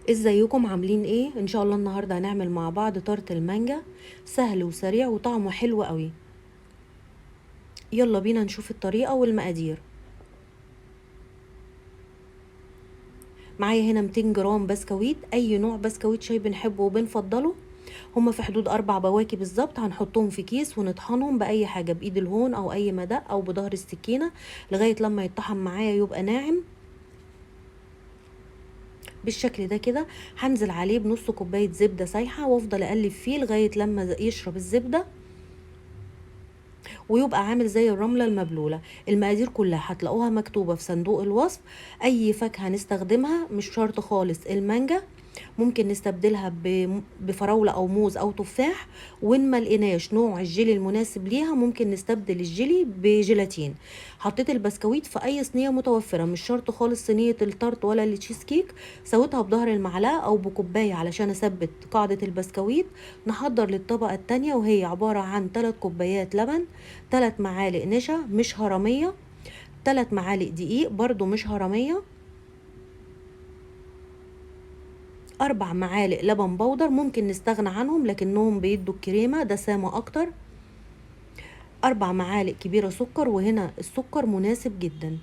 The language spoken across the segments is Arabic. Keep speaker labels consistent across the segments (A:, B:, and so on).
A: ازيكم عاملين ايه؟ ان شاء الله النهارده هنعمل مع بعض تارت المانجا. سهل وسريع وطعمه حلو قوي. يلا بينا نشوف الطريقه والمقادير. معايا هنا 200 جرام بسكويت، اي نوع بسكويت شاي بنحبه وبنفضله. هما في حدود 4 بواكي بالظبط. هنحطهم في كيس ونطحنهم باي حاجه، بايد الهون او اي مدق او بظهر السكينه لغايه لما يتطحن معايا يبقى ناعم بالشكل ده كده. هنزل عليه بنص كوبايه زبده سايحه وافضل اقلب فيه لغايه لما يشرب الزبده ويبقى عامل زي الرملة المبلولة. المقادير كلها هتلاقوها مكتوبة في صندوق الوصف. اي فاكهة نستخدمها، مش شرط خالص المانجا، ممكن نستبدلها بفراولة او موز او تفاح. وان ما لقيناش نوع الجيلي المناسب ليها ممكن نستبدل الجيلي بجيلاتين. حطيت البسكويت في اي صينية متوفرة، مش شرط خالص صينية التارت ولا التشيز كيك. سويتها بظهر المعلقة او بكوباية علشان اثبت قاعدة البسكويت. نحضر للطبقة التانية وهي عبارة عن 3 كوبايات لبن، 3 معالق نشا مش هرمية، 3 معالق دقيق برضو مش هرمية، 4 معالق لبن بودر ممكن نستغنى عنهم لكنهم بيدوا الكريمة دسامة اكتر، 4 معالق كبيرة سكر، وهنا السكر مناسب جدا.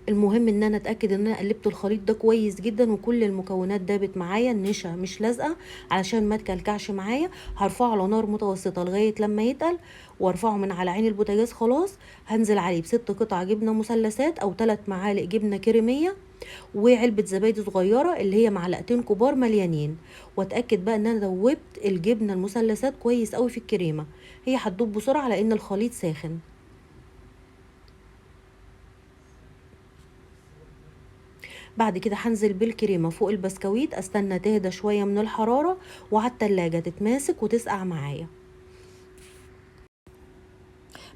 A: المهم ان انا اتاكد ان انا قلبت الخليط ده كويس جدا وكل المكونات دابت معايا، النشا مش لازقه علشان ما تكلكعش معايا. هرفعه على نار متوسطه لغايه لما يتقل وارفعه من على عين البوتاجاز. خلاص هنزل عليه ب6 قطع جبنه مثلثات او 3 معالق جبنه كريميه وعلبه زبادي صغيره اللي هي معلقتين كبار مليانين. واتاكد بقى ان انا دوبت الجبنه المثلثات كويس قوي في الكريمه، هي هتدوب بسرعه لان الخليط ساخن. بعد كده هنزل بالكريمه فوق البسكويت، استنى تهدى شويه من الحراره وعلى التلاجة تتماسك وتسقع معايا.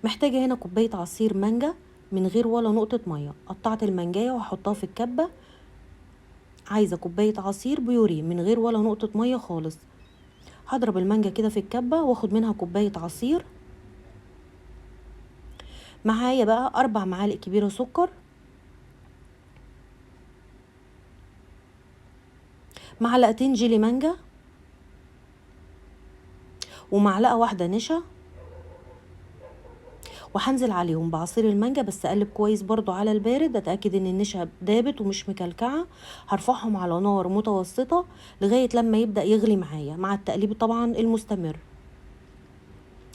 A: محتاجه هنا كوبايه عصير مانجا من غير ولا نقطه ميه. قطعت المانجايه وهحطها في الكبه. عايزه كوبايه عصير بيوري من غير ولا نقطه ميه خالص. هضرب المانجا كده في الكبه واخد منها كوبايه عصير. معايا بقى 4 معالق كبيره سكر، معلقتين جيلي مانجا، ومعلقه واحده نشا. وهنزل عليهم بعصير المانجا بس اقلب كويس برضو على البارد، اتاكد ان النشا دابت ومش مكلكعه. هرفعهم على نار متوسطه لغايه لما يبدا يغلي معايا مع التقليب طبعا المستمر.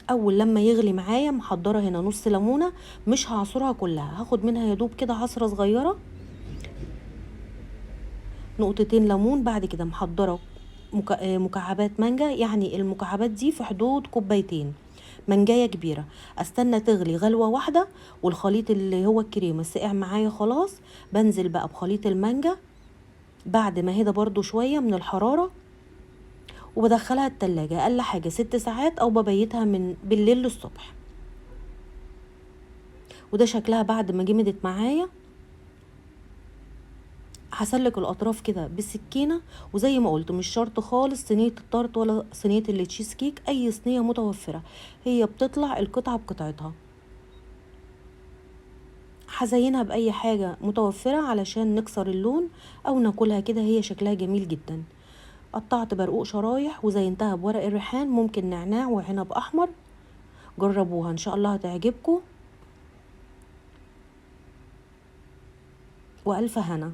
A: اول لما يغلي معايا محضره هنا نص ليمونه، مش هعصرها كلها، هاخد منها يدوب كده عصره صغيره، نقطتين ليمون. بعد كده محضره مكعبات مانجا، يعني المكعبات دي في حدود كوبايتين، منجايه كبيره. استنى تغلي غلوه واحده والخليط اللي هو الكريمه سقع معايا خلاص. بنزل بقى بخليط المانجا بعد ما هدى برضو شويه من الحراره وبدخلها التلاجة اقل حاجه 6 ساعات او ببيتها من بالليل للصبح. وده شكلها بعد ما جمدت معايا. هسلك الاطراف كده بالسكينه، وزي ما قلت مش شرط خالص صينيه التارت ولا صينيه التشيز كيك، اي صينيه متوفره هي بتطلع القطعه بقطعتها. هزينها باي حاجه متوفره علشان نكسر اللون او ناكلها كده، هي شكلها جميل جدا. قطعت برقوق شرايح وزينتها بورق الريحان، ممكن نعناع وعنب احمر. جربوها ان شاء الله هتعجبكم، والف هنا.